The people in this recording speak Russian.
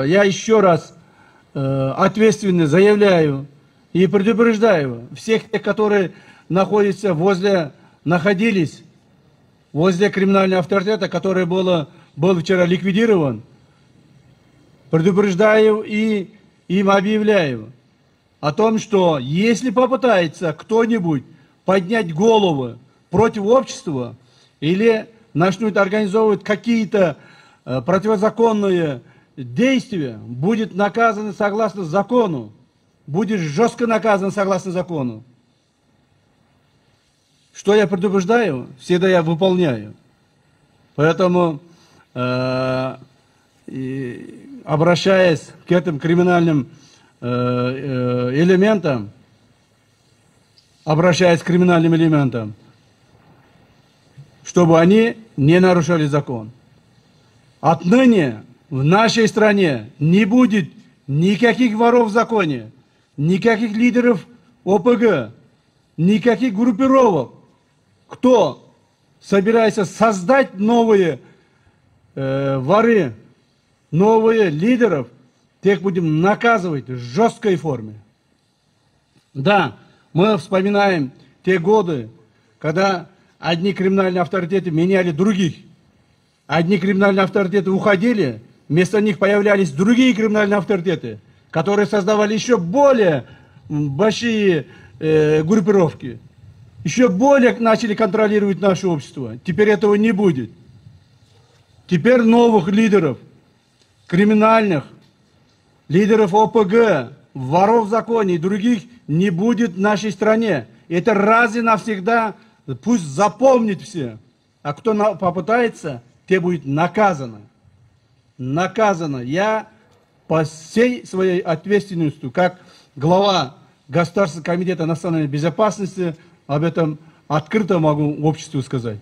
я еще раз ответственно заявляю и предупреждаю всех тех, которые находились возле криминального авторитета, который был вчера ликвидирован, предупреждаю и им объявляю о том, что если попытается кто-нибудь поднять голову против общества или начнут организовывать какие-то противозаконные действия, будет наказан согласно закону, будет жестко наказан согласно закону. Что я предупреждаю, всегда я выполняю. Поэтому, обращаясь к этим криминальным элементам, чтобы они не нарушали закон. Отныне в нашей стране не будет никаких воров в законе, никаких лидеров ОПГ, никаких группировок. Кто собирается создать новые воры, новые лидеров, тех будем наказывать в жесткой форме. Да, мы вспоминаем те годы, когда одни криминальные авторитеты меняли других. Одни криминальные авторитеты уходили, вместо них появлялись другие криминальные авторитеты, которые создавали еще более большие группировки, еще более начали контролировать наше общество. Теперь этого не будет. Теперь новых лидеров, криминальных, лидеров ОПГ, воров в законе и других не будет в нашей стране. Это раз и навсегда пусть запомнит все. А кто попытается, те будет наказано. Наказано. Я по всей своей ответственности, как глава Государственного комитета национальной безопасности, об этом открыто могу обществу сказать.